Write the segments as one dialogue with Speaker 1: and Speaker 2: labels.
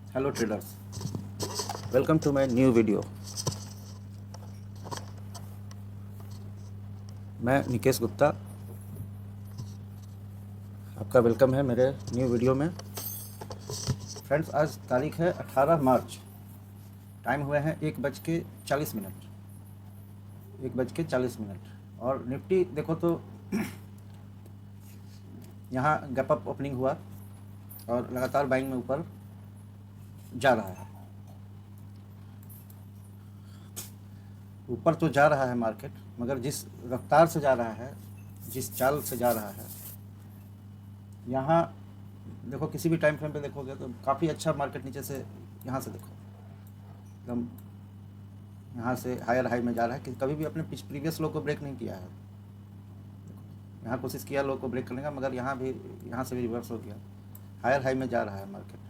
Speaker 1: Hello traders, welcome to my new video. मैं निकेश गुप्ता, आपका welcome है मेरे न्यू वीडियो में। फ्रेंड्स, आज तारीख है 18 मार्च। टाइम हुए हैं 1:40 1:40 और निफ्टी देखो तो यहाँ गैप अप ओपनिंग हुआ और लगातार बाइंग में ऊपर जा रहा है। ऊपर तो जा रहा है मार्केट, मगर जिस रफ्तार से जा रहा है, जिस चाल से जा रहा है, यहाँ देखो किसी भी टाइम फ्रेम पे देखोगे तो काफ़ी अच्छा मार्केट नीचे से, यहाँ से देखो एकदम यहाँ से हायर हाई में जा रहा है कि कभी भी अपने प्रीवियस लो को ब्रेक नहीं किया है। यहाँ कोशिश किया लो को ब्रेक करने का, मगर यहाँ से भी रिवर्स हो गया, हायर हाई में जा रहा है मार्केट।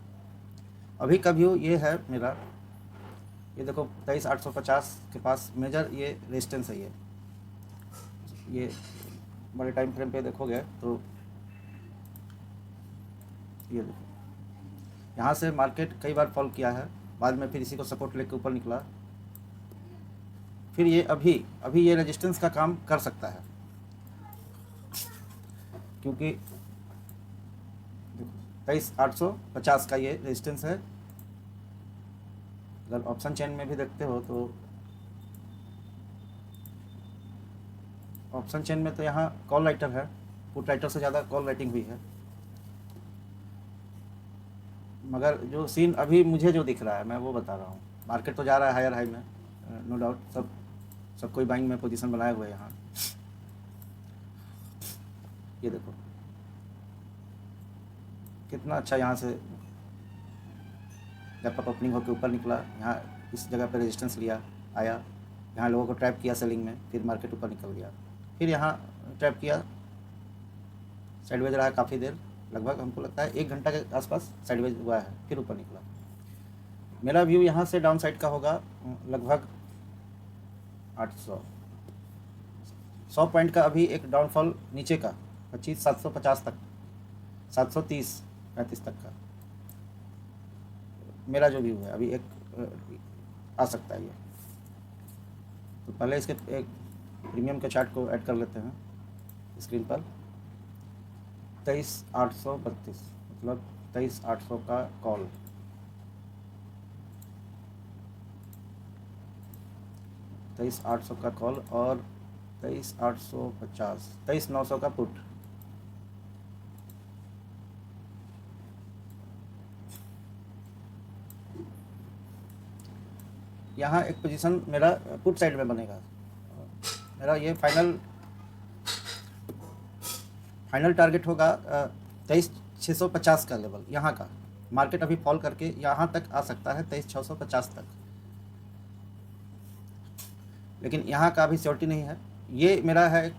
Speaker 1: अभी का व्यू ये है मेरा, ये देखो 23,850 के पास मेजर ये रेजिस्टेंस है। ये बड़े टाइम फ्रेम पे देखोगे तो ये देखो यहाँ से मार्केट कई बार फॉल किया है, बाद में फिर इसी को सपोर्ट लेकर ऊपर निकला। फिर ये अभी ये रेजिस्टेंस का काम कर सकता है, क्योंकि 23,850 का ये रेजिस्टेंस है। अगर ऑप्शन चेन में भी देखते हो तो ऑप्शन चेन में तो यहाँ कॉल राइटर है, पुट राइटर से ज़्यादा कॉल राइटिंग हुई है। मगर जो सीन अभी मुझे जो दिख रहा है मैं वो बता रहा हूँ। मार्केट तो जा रहा है हायर हाई में, नो डाउट, सब कोई बाइंग में पोजीशन बनाए हुए हैं यहाँ। ये देखो कितना अच्छा यहाँ से गैप अप ओपनिंग होकर ऊपर निकला, यहाँ इस जगह पर रेजिस्टेंस लिया, आया, यहाँ लोगों को ट्रैप किया सेलिंग में, फिर मार्केट ऊपर निकल गया, फिर यहाँ ट्रैप किया, साइडवेज रहा काफ़ी देर, लगभग हमको लगता है 1 घंटा के आसपास साइडवेज हुआ है, फिर ऊपर निकला। मेरा व्यू यहाँ से डाउन साइड का होगा लगभग 100 पॉइंट का। अभी एक डाउनफॉल नीचे का 750 तक, 730-35 तक का मेरा जो व्यू है अभी एक आ सकता है ये। तो पहले इसके एक प्रीमियम के चार्ट को ऐड कर लेते हैं स्क्रीन पर। 23,832 मतलब 23,800 का कॉल, 23,800 का कॉल और 23,850, 23,900 का पुट। यहाँ एक पोजीशन मेरा पुट साइड में बनेगा। मेरा ये फाइनल टारगेट होगा 23,650 का लेवल, यहाँ का। मार्केट अभी फॉल करके यहाँ तक आ सकता है 23,650 तक, लेकिन यहाँ का अभी श्योरिटी नहीं है। ये मेरा है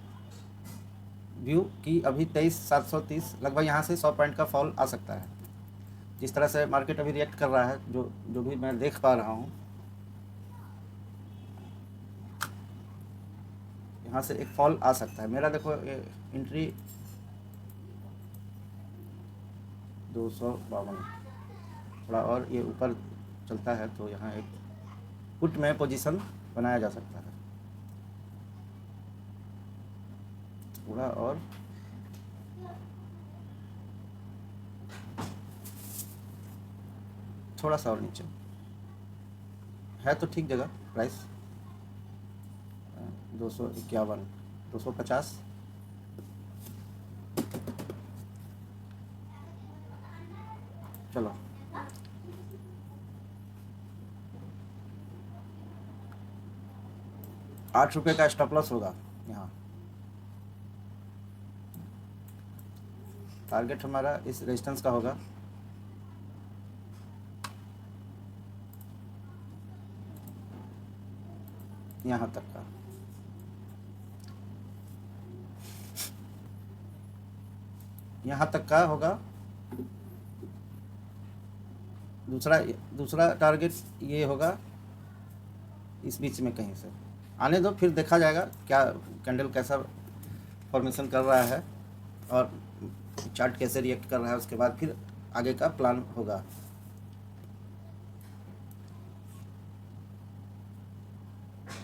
Speaker 1: व्यू कि अभी 23,730 लगभग यहाँ से 100 पॉइंट का फॉल आ सकता है। जिस तरह से मार्केट अभी रिएक्ट कर रहा है, जो भी मैं देख पा रहा हूँ, यहाँ से एक फॉल आ सकता है। मेरा देखो एंट्री 252, थोड़ा और ये ऊपर चलता है तो यहाँ एक पुट में पोजीशन बनाया जा सकता है, थोड़ा और थोड़ा सा और नीचे है तो ठीक जगह। प्राइस 251, 250, चलो 8 रुपये का स्टॉप लॉस होगा। यहाँ टारगेट हमारा इस रेजिस्टेंस का होगा, यहाँ तक का। यहाँ तक का होगा। दूसरा टारगेट ये होगा इस बीच में कहीं से। आने दो, फिर देखा जाएगा क्या कैंडल कैसा फॉर्मेशन कर रहा है और चार्ट कैसे रिएक्ट कर रहा है, उसके बाद फिर आगे का प्लान होगा।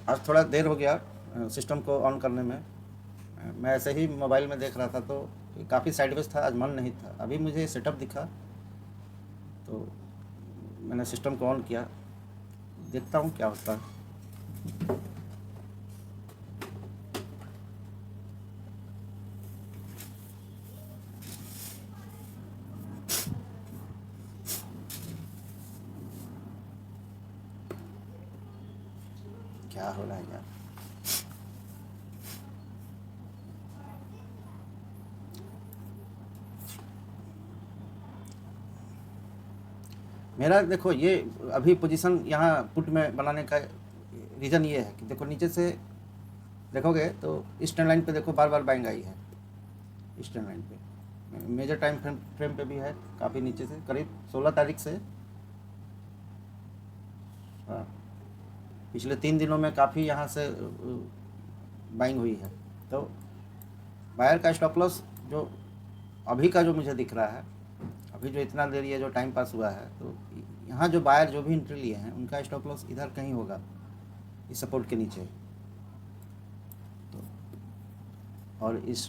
Speaker 1: आज थोड़ा देर हो गया सिस्टम को ऑन करने में। मैं ऐसे ही मोबाइल में देख रहा था तो काफ़ी साइडवेज था, आज मन नहीं था। अभी मुझे सेटअप दिखा तो मैंने सिस्टम को ऑन किया, देखता हूँ क्या होता है। क्या हो रहा है यार। मेरा देखो ये अभी पोजीशन यहाँ पुट में बनाने का रीज़न ये है कि देखो नीचे से देखोगे तो इस ट्रेंड लाइन पे देखो बार बार बाइंग आई है। इस ट्रेंड लाइन पे मेजर टाइम फ्रेम पे भी है, काफ़ी नीचे से करीब 16 तारीख से। हाँ, पिछले 3 दिनों में काफ़ी यहाँ से बाइंग हुई है। तो बायर का स्टॉप लॉस जो अभी का जो मुझे दिख रहा है, अभी जो इतना देर ये जो टाइम पास हुआ है, तो यहाँ जो बायर जो भी एंट्री लिए हैं उनका स्टॉप लॉस इधर कहीं होगा, इस सपोर्ट के नीचे। तो और इस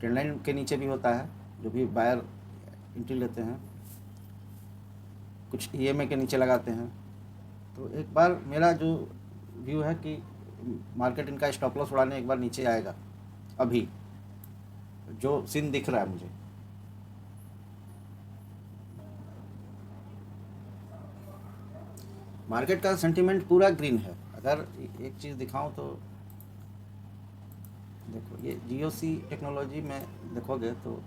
Speaker 1: ट्रेंड लाइन के नीचे भी होता है, जो भी बायर एंट्री लेते हैं कुछ ईएमए के नीचे लगाते हैं। तो एक बार मेरा जो व्यू है कि मार्केट इनका स्टॉप लॉस उड़ाने एक बार नीचे आएगा। अभी जो सीन दिख रहा है मुझे, मार्केट का सेंटीमेंट पूरा ग्रीन है। अगर एक चीज़ दिखाऊं तो देखो ये जीओसी टेक्नोलॉजी में देखोगे तो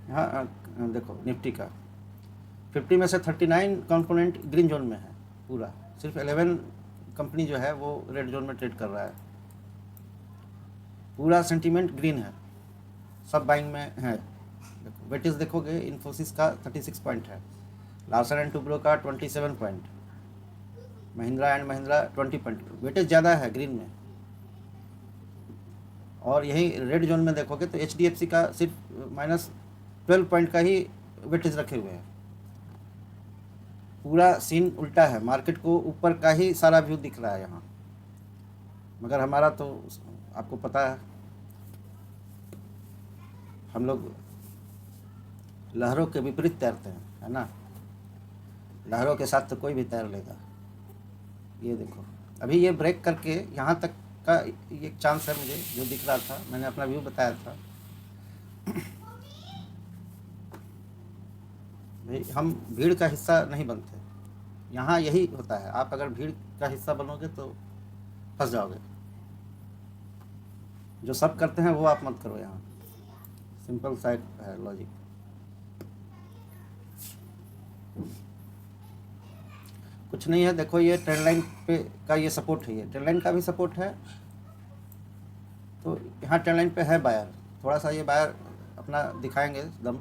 Speaker 1: यहाँ देखो निफ्टी का 50 में से 39 कंपोनेंट ग्रीन जोन में है पूरा, सिर्फ 11 कंपनी जो है वो रेड जोन में ट्रेड कर रहा है। पूरा सेंटीमेंट ग्रीन है, सब बाइंग में है। देखो वेटेज देखोगे, इन्फोसिस का 36 पॉइंट है, लार्सन एंड टुब्रो का 27 point, Mahindra and Mahindra 20 point. Weightage ज़्यादा है ग्रीन में। और यही रेड जोन में देखोगे तो HDFC का सिर्फ -12 पॉइंट का ही वेटेज रखे हुए हैं। पूरा सीन उल्टा है, मार्केट को ऊपर का ही सारा व्यू दिख रहा है यहाँ, मगर हमारा तो आपको पता है हम लोग लहरों के विपरीत तैरते हैं, है ना। लहरों के साथ तो कोई भी तैर लेगा। ये देखो अभी ये ब्रेक करके यहाँ तक का एक चांस है मुझे जो दिख रहा था, मैंने अपना व्यू बताया था। भाई हम भीड़ का हिस्सा नहीं बनते, यहाँ यही होता है। आप अगर भीड़ का हिस्सा बनोगे तो फंस जाओगे। जो सब करते हैं वो आप मत करो, यहाँ सिंपल सा है लॉजिक। कुछ नहीं है, देखो ये ट्रेंड लाइन पे का ये सपोर्ट है, ये ट्रेंड लाइन का भी सपोर्ट है। तो यहाँ ट्रेंड लाइन पे है बायर, थोड़ा सा ये बायर अपना दिखाएंगे दम,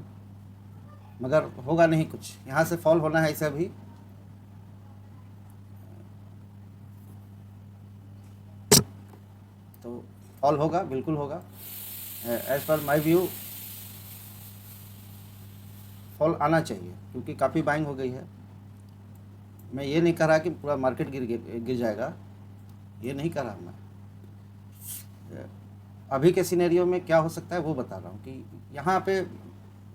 Speaker 1: मगर होगा नहीं कुछ। यहाँ से फॉल होना है इसे अभी। तो फॉल होगा, बिल्कुल होगा। As per my view fall आना चाहिए, क्योंकि काफ़ी बाइंग हो गई है। मैं ये नहीं कह रहा कि पूरा मार्केट गिर जाएगा, ये नहीं कह रहा मैं। अभी के सिनेरियो में क्या हो सकता है वो बता रहा हूँ कि यहाँ पे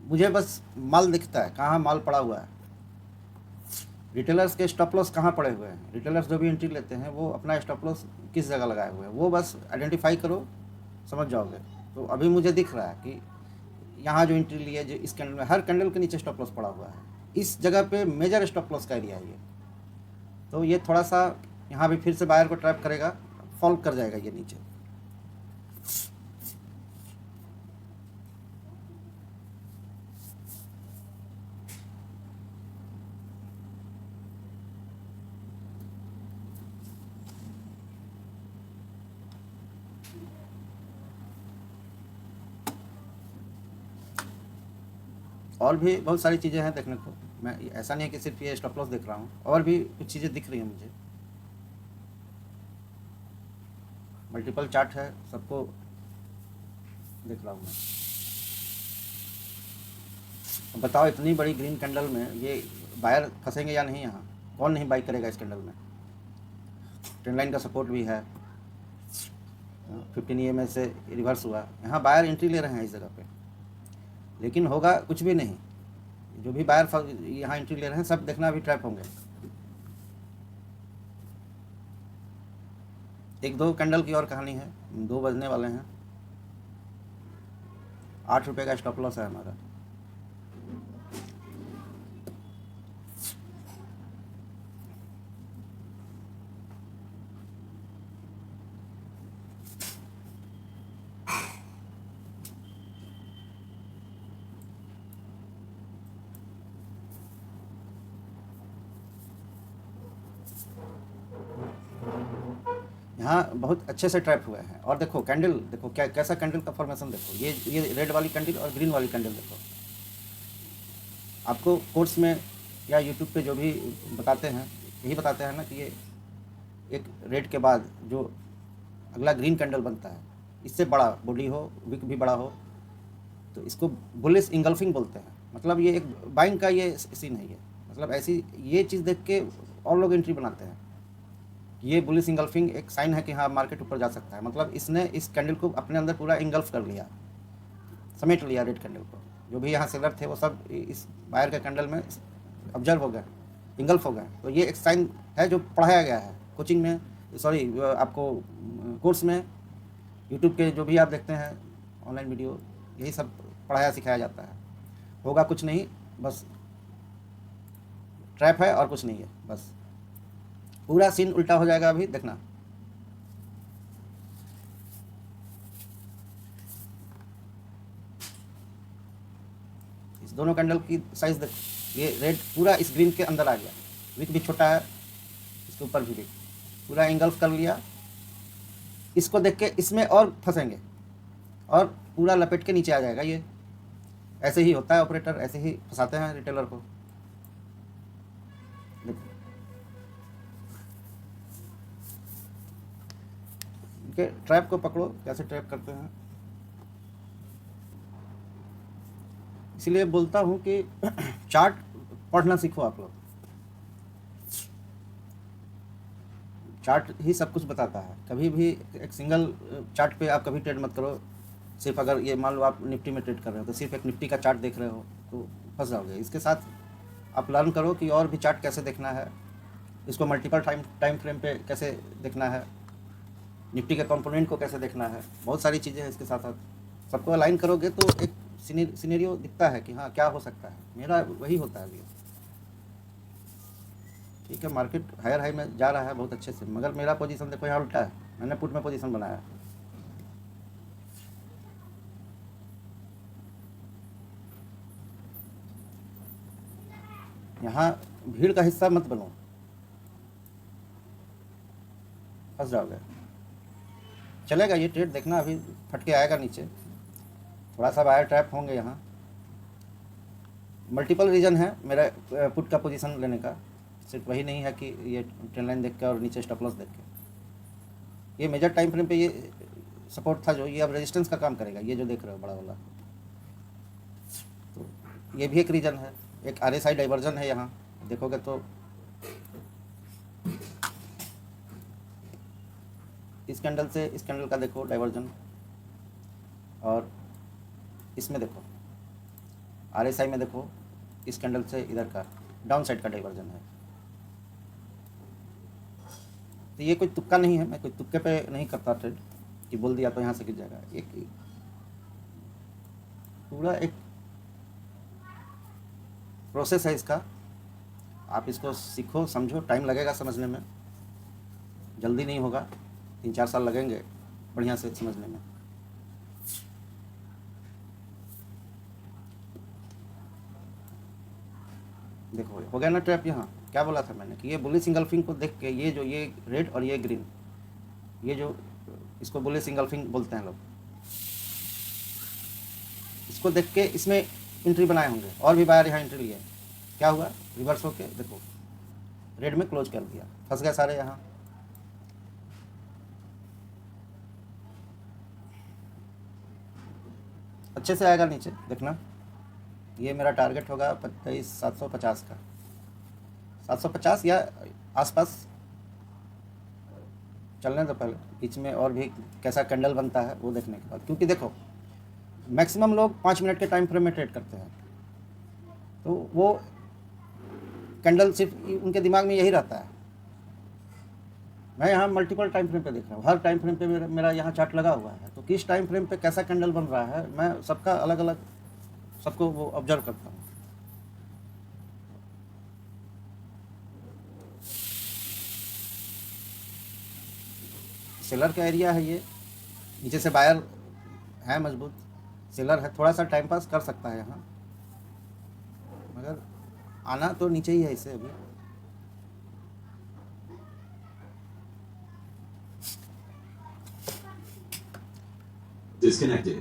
Speaker 1: मुझे बस माल दिखता है, कहाँ माल पड़ा हुआ है। रिटेलर्स के स्टॉप लॉस कहाँ पड़े हुए हैं, रिटेलर्स जो भी एंट्री लेते हैं वो अपना स्टॉप लॉस किस जगह लगाए हुए हैं, वो बस आइडेंटिफाई करो, समझ जाओगे। तो अभी मुझे दिख रहा है कि यहाँ जो एंट्री ली है, जो इस कैंडल में, हर कैंडल के नीचे स्टॉप लॉस पड़ा हुआ है। इस जगह पे मेजर स्टॉप लॉस का एरिया है ये। तो ये थोड़ा सा यहाँ भी फिर से बायर को ट्रैप करेगा, फॉल कर जाएगा ये नीचे। और भी बहुत सारी चीज़ें हैं देखने को। मैं ऐसा नहीं है कि सिर्फ ये स्टॉप लॉस देख रहा हूँ, और भी कुछ चीज़ें दिख रही हैं मुझे। मल्टीपल चार्ट है, सबको देख रहा हूँ मैं। बताओ इतनी बड़ी ग्रीन कैंडल में ये बायर फंसेंगे या नहीं? यहाँ कौन नहीं बाई करेगा इस कैंडल में? ट्रेंड लाइन का सपोर्ट भी है, 15 EMA से रिवर्स हुआ, यहाँ बायर एंट्री ले रहे हैं इस जगह पे, लेकिन होगा कुछ भी नहीं। जो भी बायर यहाँ एंट्री ले रहे हैं सब देखना अभी ट्रैप होंगे। एक दो कैंडल की और कहानी है, 2 बजने वाले हैं। 8 रुपये का स्टॉप लॉस है हमारा। यहाँ बहुत अच्छे से ट्रैप हुए हैं। और देखो कैंडल, देखो क्या कैसा कैंडल का फॉर्मेशन देखो, ये रेड वाली कैंडल और ग्रीन वाली कैंडल देखो। आपको कोर्स में या यूट्यूब पे जो भी बताते हैं यही बताते हैं ना कि ये एक रेड के बाद जो अगला ग्रीन कैंडल बनता है, इससे बड़ा बॉडी हो, विक भी बड़ा हो, तो इसको बुलिश इंगल्फिंग बोलते हैं। मतलब ये एक बाइंग का ये सीन है। ये मतलब ऐसी ये चीज़ देख के और लोग एंट्री बनाते हैं। ये बुलिश इंगल्फिंग एक साइन है कि हाँ मार्केट ऊपर जा सकता है। मतलब इसने इस कैंडल को अपने अंदर पूरा इंगल्फ कर लिया, समेट लिया रेड कैंडल को। जो भी यहाँ सेलर थे वो सब इस बायर के कैंडल में ऑब्जर्व हो गए, इंगल्फ हो गए। तो ये एक साइन है जो पढ़ाया गया है कोचिंग में, सॉरी आपको कोर्स में, यूट्यूब के जो भी आप देखते हैं ऑनलाइन वीडियो, यही सब पढ़ाया सिखाया जाता है। होगा कुछ नहीं, बस ट्रैप है और कुछ नहीं है। बस पूरा सीन उल्टा हो जाएगा अभी देखना। इस दोनों कैंडल की साइज देख, ये रेड पूरा इस ग्रीन के अंदर आ गया, विक भी छोटा है, इसके ऊपर भी विक पूरा इंगल्फ कर लिया। इसको देख के इसमें और फंसेंगे और पूरा लपेट के नीचे आ जाएगा। ये ऐसे ही होता है, ऑपरेटर ऐसे ही फंसाते हैं रिटेलर को। देखो इनके ट्रैप को पकड़ो, कैसे ट्रैप करते हैं। इसलिए बोलता हूँ कि चार्ट पढ़ना सीखो आप लोग। चार्ट ही सब कुछ बताता है। कभी भी एक सिंगल चार्ट पे आप कभी ट्रेड मत करो। सिर्फ अगर ये मान लो आप निफ्टी में ट्रेड कर रहे हो तो सिर्फ एक निफ्टी का चार्ट देख रहे हो तो फंस जाओगे। इसके साथ आप लर्न करो कि और भी चार्ट कैसे देखना है, इसको मल्टीपल टाइम फ्रेम पे कैसे देखना है, निफ्टी के कंपोनेंट को कैसे देखना है। बहुत सारी चीज़ें हैं इसके साथ साथ। सबको अलाइन करोगे तो एक सिनेरियो दिखता है कि हाँ क्या हो सकता है। मेरा वही होता है अभी। ठीक है, मार्केट हायर हाई में जा रहा है बहुत अच्छे से, मगर मेरा पोजीशन देखो यहाँ उल्टा है। मैंने पुट में पोजीशन बनाया। यहाँ भीड़ का हिस्सा मत बनो, फंस जाओगे। चलेगा ये ट्रेड, देखना अभी फट के आएगा नीचे, थोड़ा सा बायर ट्रैप होंगे। यहाँ मल्टीपल रीज़न है मेरा पुट का पोजीशन लेने का, सिर्फ वही नहीं है कि ये ट्रेंड लाइन देख के और नीचे स्टॉप लॉस देख के। ये मेजर टाइम फ्रेम पे ये सपोर्ट था जो ये अब रेजिस्टेंस का काम करेगा। ये जो देख रहे हो बड़ा वाला, तो ये भी एक रीज़न है। एक RSI डाइवर्जन है यहाँ देखोगे तो, इस कैंडल से इस कैंडल का देखो डाइवर्जन, और इसमें देखो RSI में देखो इस कैंडल से इधर का डाउन साइड का डाइवर्जन है। तो ये कोई तुक्का नहीं है, मैं कोई तुक्के पे नहीं करता ट्रेड कि बोल दिया तो यहाँ से गिर जाएगा। एक पूरा एक प्रोसेस है इसका। आप इसको सीखो, समझो, टाइम लगेगा समझने में, जल्दी नहीं होगा, 3-4 साल लगेंगे बढ़िया से समझने में। देखो हो गया ना ट्रैप। यहाँ क्या बोला था मैंने कि ये बुलिश इंगल्फिंग को देख के, ये जो ये रेड और ये ग्रीन, ये जो इसको बुलिश इंगल्फिंग बोलते हैं लोग, इसको देख के इसमें एंट्री बनाए होंगे और भी बायर यहाँ एंट्री लिए। क्या हुआ, रिवर्स होके देखो रेड में क्लोज कर दिया, फंस गए सारे यहाँ। अच्छे से आएगा नीचे देखना, ये मेरा टारगेट होगा 23,750 का, 750 या आसपास। चलने दो पहले, बीच में और भी कैसा कैंडल बनता है वो देखने के बाद, क्योंकि देखो मैक्सिमम लोग 5 मिनट के टाइम फ्रेम में ट्रेड करते हैं, तो वो कैंडल सिर्फ उनके दिमाग में यही रहता है। मैं यहाँ मल्टीपल टाइम फ्रेम पे देख रहा हूँ, हर टाइम फ्रेम पे मेरा यहाँ चार्ट लगा हुआ है, तो किस टाइम फ्रेम पे कैसा कैंडल बन रहा है मैं सबका अलग अलग सबको वो ऑब्जर्व करता हूँ। सेलर का एरिया है ये, नीचे से बायर है मजबूत, सेलर है, थोड़ा सा टाइम पास कर सकता है यहाँ, मगर आना तो नीचे ही है इसे अभी।
Speaker 2: Disconnected.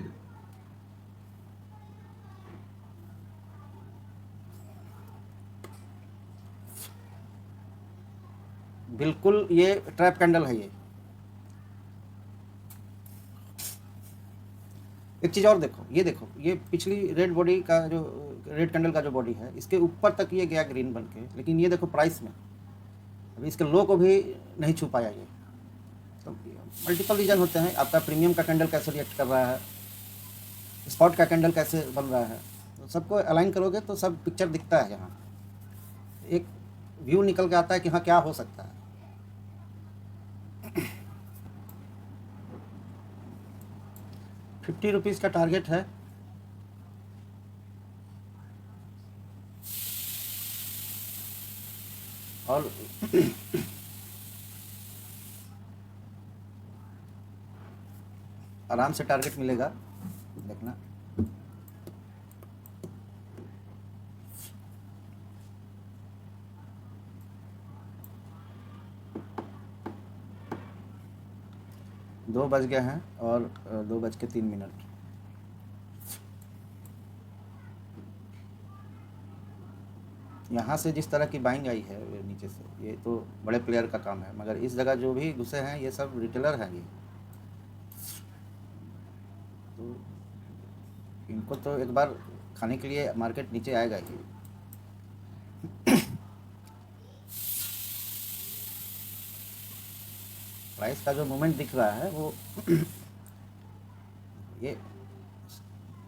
Speaker 1: बिल्कुल ये ट्रैप कैंडल है ये। एक चीज़ और देखो, ये देखो, ये पिछली रेड बॉडी का जो रेड कैंडल का जो बॉडी है, इसके ऊपर तक ये गया ग्रीन बन के, लेकिन ये देखो प्राइस में अभी इसके लो को भी नहीं छू पाया ये। तो मल्टीपल रीजन होते हैं, आपका प्रीमियम का कैंडल कैसे रिएक्ट कर रहा है, स्पॉट का कैंडल कैसे बन रहा है, तो सबको अलाइन करोगे तो सब पिक्चर दिखता है यहाँ, एक व्यू निकल के आता है कि हाँ क्या हो सकता है। ₹50 का टारगेट है, और आराम से टारगेट मिलेगा, देखना। दो बज गए हैं और 2:03। यहाँ से जिस तरह की बाइंग आई है ये नीचे से, ये तो बड़े प्लेयर का काम है, मगर इस जगह जो भी घुसे हैं ये सब रिटेलर हैं ये, तो इनको तो एक बार खाने के लिए मार्केट नीचे आएगा ही। प्राइस का जो मूवमेंट दिख रहा है वो ये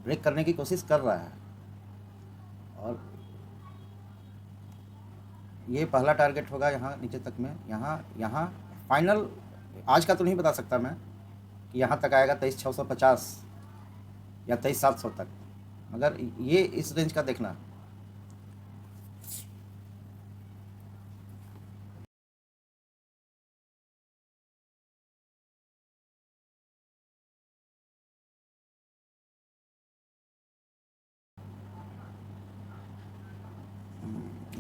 Speaker 1: ब्रेक करने की कोशिश कर रहा है, और ये पहला टारगेट होगा यहाँ नीचे तक में, यहाँ फाइनल आज का तो नहीं बता सकता मैं कि यहाँ तक आएगा 23,650 या 23,700 तक, मगर ये इस रेंज का देखना।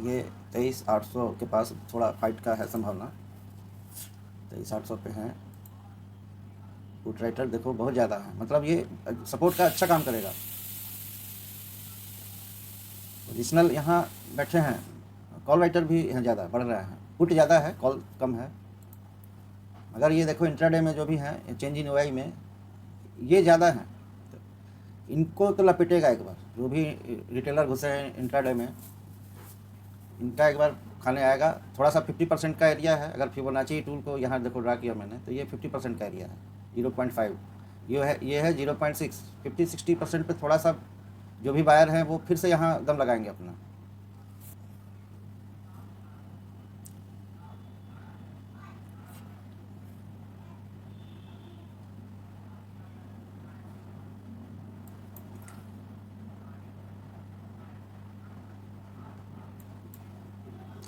Speaker 1: ये 23,800 के पास थोड़ा फाइट का है संभावना, 23,800 पे हैं। पुट राइटर देखो बहुत ज़्यादा है, मतलब ये सपोर्ट का अच्छा काम करेगा। पोजिशनल यहाँ बैठे हैं, कॉल राइटर भी हैं, ज़्यादा बढ़ रहे हैं, पुट ज़्यादा है कॉल कम है, मगर ये देखो इंट्राडे में जो भी है चेंज इन ओआई में ये ज़्यादा है, तो इनको तो लपेटेगा एक बार, जो भी रिटेलर घुसे हैं इंट्राडे में इनका एक बार खाने आएगा। थोड़ा सा 50% का एरिया है, अगर फिबोनाची टूल को यहाँ देखो ड्रा किया मैंने, तो ये 50% का एरिया है, 0.5 ये है 0.6, 50-60% पे थोड़ा सा जो भी बायर हैं वो फिर से यहाँ दम लगाएंगे अपना।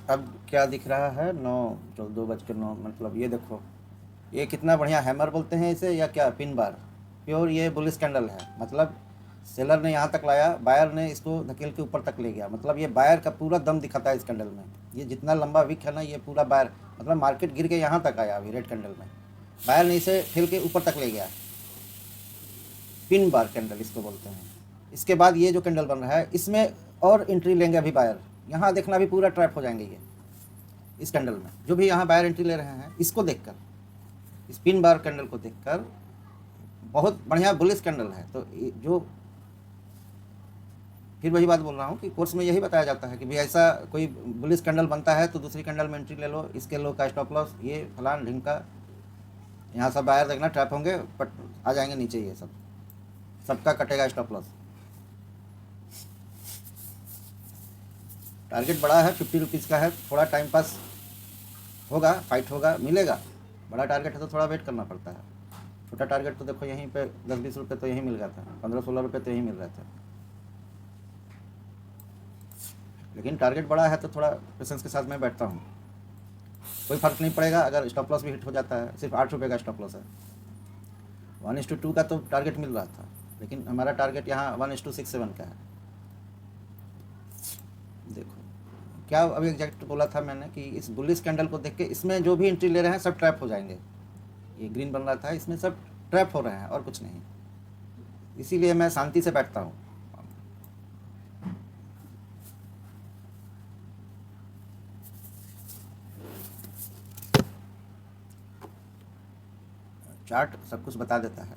Speaker 1: अब क्या दिख रहा है, 2:09, मतलब ये देखो, ये कितना बढ़िया हैमर बोलते हैं इसे या क्या, पिन बार, प्योर ये बुलिश कैंडल है, मतलब सेलर ने यहाँ तक लाया, बायर ने इसको धकेल के ऊपर तक ले गया, मतलब ये बायर का पूरा दम दिखाता है इस कैंडल में। ये जितना लंबा विक है ना, ये पूरा बायर, मतलब मार्केट गिर के यहाँ तक आया अभी रेड कैंडल में, बायर ने इसे ठेल के ऊपर तक ले गया, पिन बार कैंडल इसको बोलते हैं। इसके बाद ये जो कैंडल बन रहा है इसमें और एंट्री लेंगे अभी बायर, यहाँ देखना भी पूरा ट्रैप हो जाएंगे ये इस कैंडल में, जो भी यहाँ बायर एंट्री ले रहे हैं इसको देखकर, इस पिन बार कैंडल को देखकर, बहुत बढ़िया बुलिश कैंडल है। तो जो फिर वही बात बोल रहा हूँ कि कोर्स में यही बताया जाता है कि भाई ऐसा कोई बुलिश कैंडल बनता है तो दूसरी कैंडल में एंट्री ले लो, इसके लो का स्टॉप लॉस, ये फलान ढिमका। यहाँ सब बायर देखना ट्रैप होंगे, बट आ जाएंगे नीचे, ये सब सबका कटेगा स्टॉप लॉस। टारगेट बड़ा है, 50 रुपीज़ का है, थोड़ा टाइम पास होगा, फाइट होगा, मिलेगा। बड़ा टारगेट है तो थोड़ा वेट करना पड़ता है। छोटा टारगेट तो देखो यहीं पे 10-20 रुपये तो यहीं मिल गया था, 15-16 रुपये तो यहीं मिल रहे थे। लेकिन टारगेट बड़ा है तो थोड़ा पेशेंस के साथ मैं बैठता हूँ। कोई फ़र्क नहीं पड़ेगा अगर स्टॉप लॉस भी हिट हो जाता है, सिर्फ 8 रुपये का स्टॉप लॉस है। 1:2 का तो टारगेट मिल रहा था, लेकिन हमारा टारगेट यहाँ 1:67 का है। देखो क्या अभी एग्जैक्ट बोला था मैंने कि इस बुलिश कैंडल को देख के इसमें जो भी एंट्री ले रहे हैं सब ट्रैप हो जाएंगे। ये ग्रीन बन रहा था, इसमें सब ट्रैप हो रहे हैं और कुछ नहीं। इसीलिए मैं शांति से बैठता हूँ। चार्ट सब कुछ बता देता है।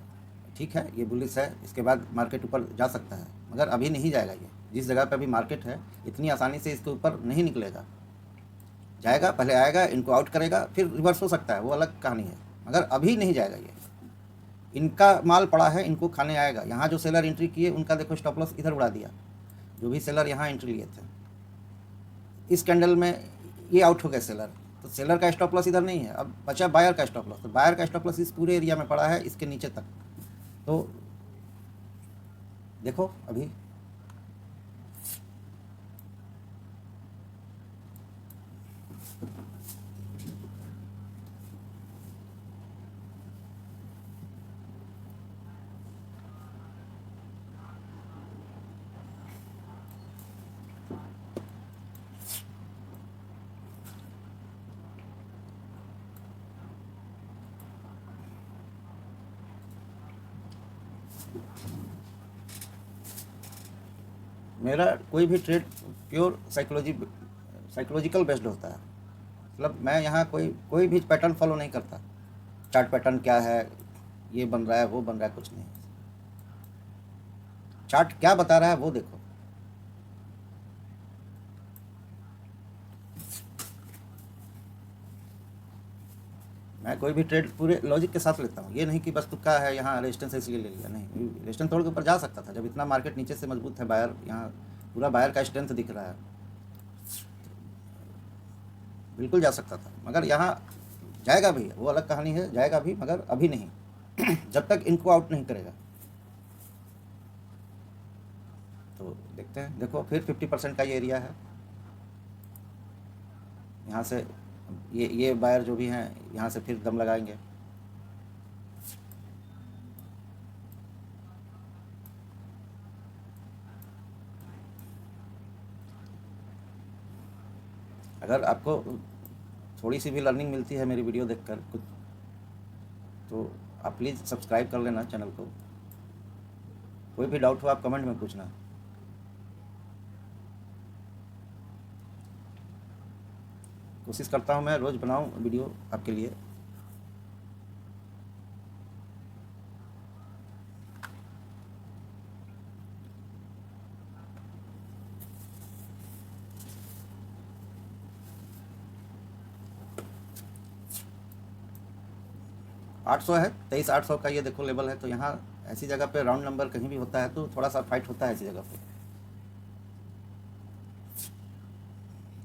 Speaker 1: ठीक है, ये बुलिश है, इसके बाद मार्केट ऊपर जा सकता है, मगर अभी नहीं जाएगा। ये जिस जगह पे अभी मार्केट है इतनी आसानी से इसके ऊपर नहीं निकलेगा। जाएगा, पहले आएगा, इनको आउट करेगा, फिर रिवर्स हो सकता है, वो अलग कहानी है, मगर अभी नहीं जाएगा। ये इनका माल पड़ा है, इनको खाने आएगा। यहाँ जो सेलर एंट्री किए उनका देखो स्टॉप लॉस इधर उड़ा दिया। जो भी सेलर यहाँ एंट्री लिए थे इस कैंडल में, ये आउट हो गए सेलर, तो सेलर का स्टॉप लॉस इधर नहीं है, अब बचा बायर का स्टॉप लॉस। तो बायर का स्टॉप लॉस इस पूरे एरिया में पड़ा है, इसके नीचे तक। तो देखो अभी मेरा कोई भी ट्रेड प्योर साइकोलॉजिकल बेस्ड होता है। मतलब मैं यहाँ कोई कोई भी पैटर्न फॉलो नहीं करता। चार्ट पैटर्न क्या है, ये बन रहा है, वो बन रहा है, कुछ नहीं। चार्ट क्या बता रहा है वो देखो। मैं कोई भी ट्रेड पूरे लॉजिक के साथ लेता हूँ। ये नहीं कि बस तुक्का है, यहाँ रेजिस्टेंस है इसलिए ले लिया। नहीं, रेजिस्टेंस तोड़ के ऊपर जा सकता था। जब इतना मार्केट नीचे से मजबूत है, बायर यहाँ पूरा बायर का स्ट्रेंथ दिख रहा है, बिल्कुल जा सकता था। मगर यहाँ जाएगा भी, वो अलग कहानी है, जाएगा भी, मगर अभी नहीं जब तक इनको आउट नहीं करेगा। तो देखते हैं। देखो फिर 50% का ये एरिया है। यहाँ से ये बायर जो भी हैं यहाँ से फिर दम लगाएंगे। अगर आपको थोड़ी सी भी लर्निंग मिलती है मेरी वीडियो देखकर कुछ, तो आप प्लीज़ सब्सक्राइब कर लेना चैनल को। कोई भी डाउट हो आप कमेंट में पूछना। कोशिश करता हूँ मैं रोज़ बनाऊँ वीडियो आपके लिए। आठ सौ है, 23,800 का ये देखो लेवल है। तो यहाँ ऐसी जगह पे राउंड नंबर कहीं भी होता है तो थोड़ा सा फाइट होता है ऐसी जगह पे।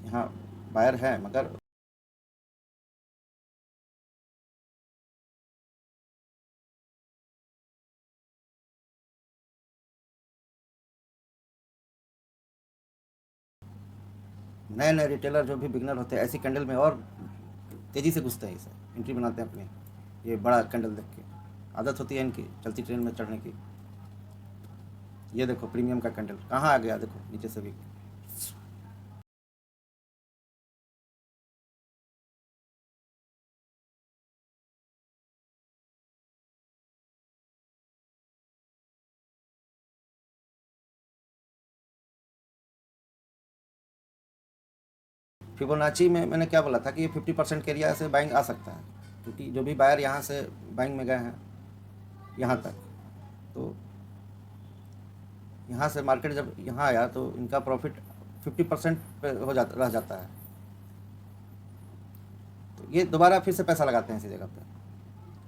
Speaker 1: यहाँ बायर है, मगर नए नए रिटेलर जो भी बिगनर होते हैं ऐसी कैंडल में और तेज़ी से घुसते हैं, इसे एंट्री बनाते हैं अपनी। ये बड़ा कैंडल देख के आदत होती है इनकी चलती ट्रेन में चढ़ने की। ये देखो प्रीमियम का कैंडल कहाँ आ गया, देखो नीचे से भी। फिबोनाची में मैंने क्या बोला था कि ये 50% के एरिया से बाइंग आ सकता है, क्योंकि जो भी बायर यहाँ से बाइंग में गए हैं यहाँ तक, तो यहाँ से मार्केट जब यहाँ आया तो इनका प्रॉफिट 50% पे हो जाता रह जाता है। तो ये दोबारा फिर से पैसा लगाते हैं इसी जगह पे,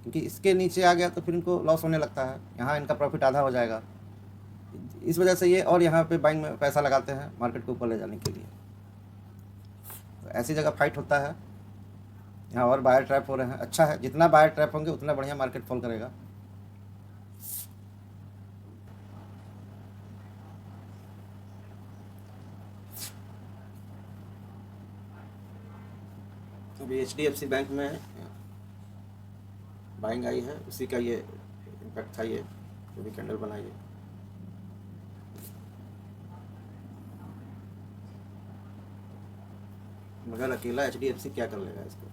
Speaker 1: क्योंकि इसके नीचे आ गया तो फिर इनको लॉस होने लगता है, यहाँ इनका प्रॉफिट आधा हो जाएगा। इस वजह से ये और यहाँ पे बाइंग में पैसा लगाते हैं मार्केट को ऊपर ले जाने के लिए। तो ऐसी जगह फाइट होता है, यहाँ और बायर ट्रैप हो रहे हैं। अच्छा है, जितना बायर ट्रैप होंगे उतना बढ़िया मार्केट फॉल करेगा। अभी HDFC बैंक में बाइंग आई है, उसी का ये इम्पैक्ट था, ये जो भी कैंडल बनाई है। मगर अकेला HDFC क्या कर लेगा इसको?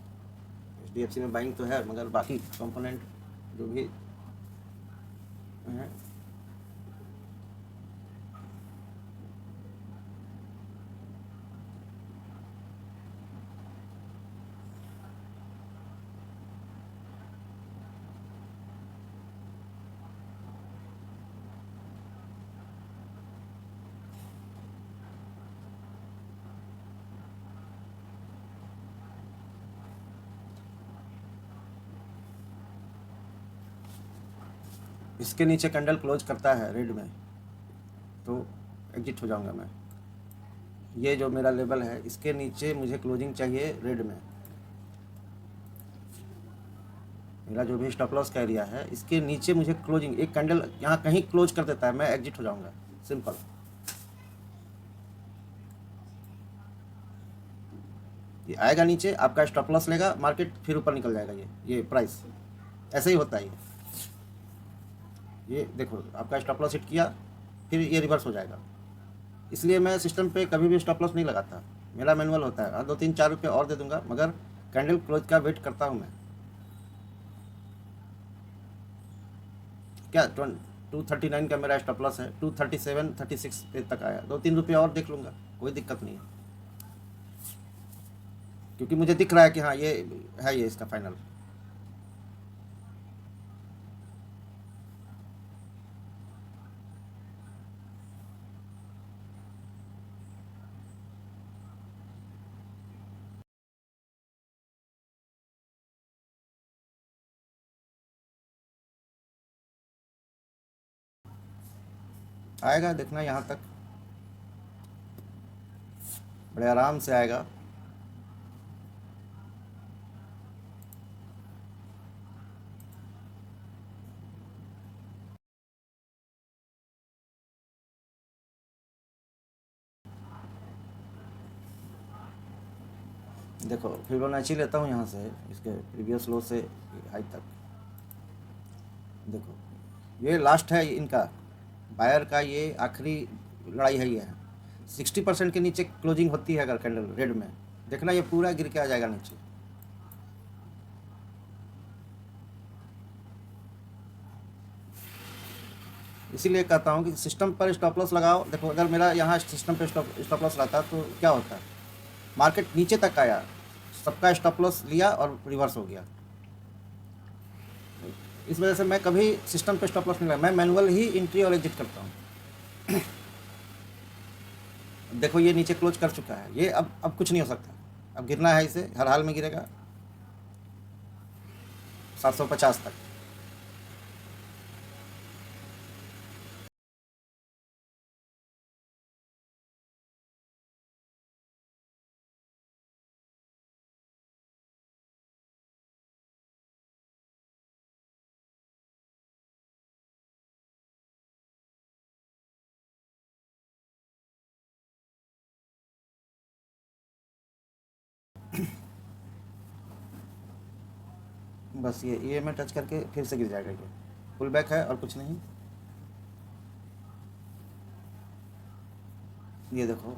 Speaker 1: HDFC में बाइंग तो है, मगर बाकी कंपोनेंट जो भी हैं। इसके नीचे कैंडल क्लोज करता है रेड में तो एग्जिट हो जाऊंगा मैं। ये जो मेरा लेवल है, इसके नीचे मुझे क्लोजिंग चाहिए रेड में। मेरा जो भी स्टॉप लॉस का एरिया है, इसके नीचे मुझे क्लोजिंग, एक कैंडल यहाँ कहीं क्लोज कर देता है, मैं एग्जिट हो जाऊंगा, सिंपल। ये आएगा नीचे, आपका स्टॉप लॉस लेगा मार्केट, फिर ऊपर निकल जाएगा ये प्राइस। ऐसे ही होता है ये देखो, आपका स्टॉप लॉस हिट किया, फिर ये रिवर्स हो जाएगा। इसलिए मैं सिस्टम पे कभी भी स्टॉप लॉस नहीं लगाता, मेरा मैनुअल होता है। हाँ, 2 3 4 रुपये और दे दूंगा, मगर कैंडल क्लोज का वेट करता हूँ मैं। क्या 239 का मेरा स्टॉप लॉस है, 237 36 पे तक आया, 2 3 रुपये और देख लूँगा, कोई दिक्कत नहीं है, क्योंकि मुझे दिख रहा है कि हाँ ये है, ये इसका फाइनल। आएगा, देखना यहाँ तक बड़े आराम से आएगा। देखो फिबोनाची लेता हूँ यहाँ से, इसके प्रीवियस लो से हाई तक। देखो ये लास्ट है इनका, बायर का ये आखिरी लड़ाई है। ये है 60% के नीचे क्लोजिंग होती है अगर कैंडल रेड में, देखना ये पूरा गिर के आ जाएगा नीचे। इसीलिए कहता हूँ कि सिस्टम पर स्टॉप लॉस लगाओ। देखो अगर मेरा यहाँ सिस्टम पे स्टॉप लॉस रहता तो क्या होता है, मार्केट नीचे तक आया, सबका स्टॉप लॉस लिया और रिवर्स हो गया। इस वजह से मैं कभी सिस्टम पे स्टॉप लॉस नहीं लगा, मैं मैनुअल ही एंट्री और एग्जिट करता हूँ। देखो ये नीचे क्लोज कर चुका है, ये अब कुछ नहीं हो सकता, अब गिरना है, इसे हर हाल में गिरेगा 750 तक। बस ये में टच करके फिर से गिर जाएगा, ये पुल बैक है और कुछ नहीं। ये देखो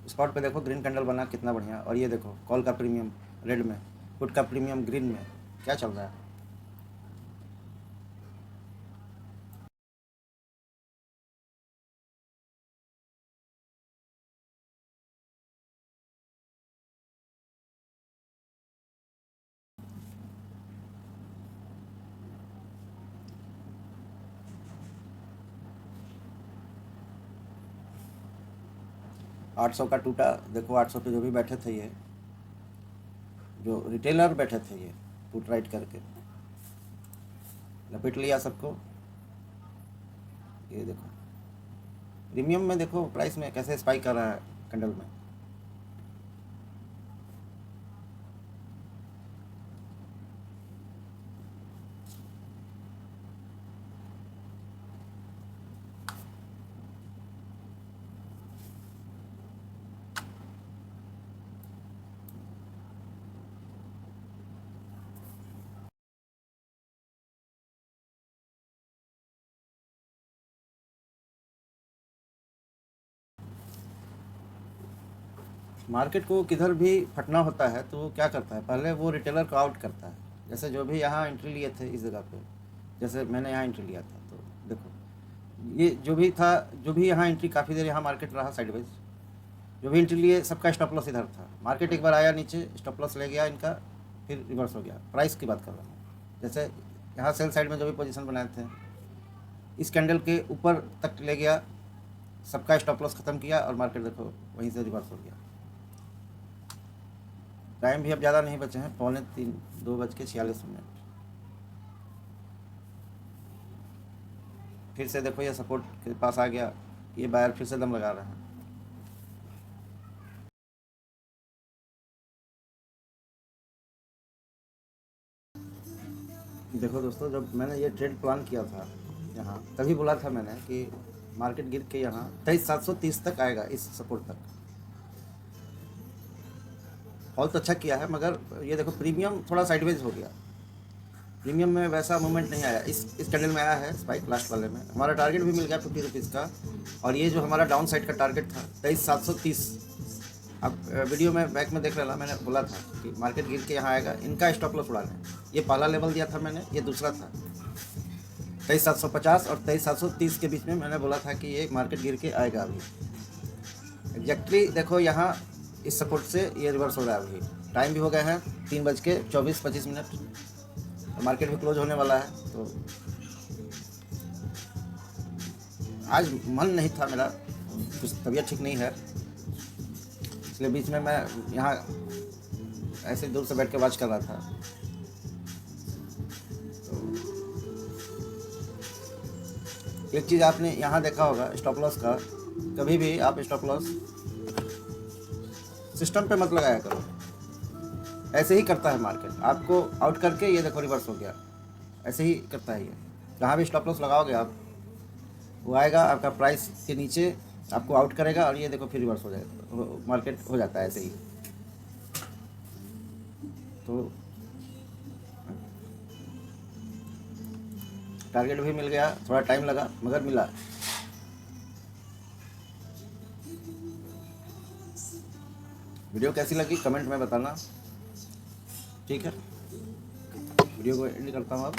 Speaker 1: स्पॉट पे देखो, ग्रीन कैंडल बना कितना बढ़िया, और ये देखो कॉल का प्रीमियम रेड में, पुट का प्रीमियम ग्रीन में, क्या चल रहा है। 800 का टूटा, देखो 800 पे जो भी बैठे थे ये, जो रिटेलर बैठे थे ये पुट राइट करके लपेट लिया सबको। ये देखो प्रीमियम में देखो प्राइस में कैसे स्पाइक कर रहा है कैंडल में। मार्केट को किधर भी फटना होता है तो वो क्या करता है, पहले वो रिटेलर को आउट करता है। जैसे जो भी यहाँ एंट्री लिए थे इस जगह पे, जैसे मैंने यहाँ एंट्री लिया था, तो देखो ये जो भी था, जो भी यहाँ एंट्री, काफ़ी देर यहाँ मार्केट रहा साइडवेज, जो भी एंट्री लिए सबका स्टॉप लॉस इधर था। मार्केट एक बार आया नीचे, स्टॉप लॉस ले गया इनका, फिर रिवर्स हो गया। प्राइस की बात कर रहा हूँ, जैसे यहाँ सेल साइड में जो भी पोजीशन बनाए थे, इस कैंडल के ऊपर तक ले गया, सबका स्टॉप लॉस ख़त्म किया और मार्केट देखो वहीं से रिवर्स हो गया। टाइम भी अब ज़्यादा नहीं बचे हैं, 2:45, 2:46। फिर से देखो ये सपोर्ट के पास आ गया, ये बायर फिर से दम लगा रहा है। देखो दोस्तों, जब मैंने ये ट्रेड प्लान किया था यहाँ, तभी बोला था मैंने कि मार्केट गिर के यहाँ 23,730 तक आएगा, इस सपोर्ट तक। बहुत अच्छा किया है, मगर ये देखो प्रीमियम थोड़ा साइडवेज हो गया। प्रीमियम में वैसा मूवमेंट नहीं आया, इस कैंडल में आया है स्पाइक लास्ट वाले में। हमारा टारगेट भी मिल गया 50 रुपीज़ का, और ये जो हमारा डाउन साइड का टारगेट था 23,730। अब वीडियो में बैक में देख रहा, मैंने बोला था कि मार्केट गिर के यहाँ आएगा, इनका स्टॉप लॉस उड़ा लें। ये पहला लेवल दिया था मैंने, ये दूसरा था 23,750 और 23,730 के बीच में मैंने बोला था कि ये मार्केट गिर के आएगा। अभी एग्जैक्टली देखो यहाँ इस सपोर्ट से ये रिवर्स हो रहा है। अभी टाइम भी हो गया है 3:24-25, तो मार्केट भी क्लोज होने वाला है। तो आज मन नहीं था मेरा, कुछ तबीयत ठीक नहीं है, इसलिए बीच में मैं यहाँ ऐसे दूर से बैठ के वॉच कर रहा था। तो एक चीज़ आपने यहाँ देखा होगा स्टॉप लॉस का, कभी भी आप स्टॉप लॉस सिस्टम पे मत लगाया करो। ऐसे ही करता है मार्केट, आपको आउट करके ये देखो रिवर्स हो गया, ऐसे ही करता है ये। जहाँ भी स्टॉप लॉस लगाओगे आप, वो आएगा आपका प्राइस के नीचे, आपको आउट करेगा और ये देखो फिर रिवर्स हो जाएगा, मार्केट हो जाता है ऐसे ही। तो टारगेट भी मिल गया, थोड़ा टाइम लगा मगर मिला। वीडियो कैसी लगी कमेंट में बताना, ठीक है। वीडियो को एंड करता हूँ अब।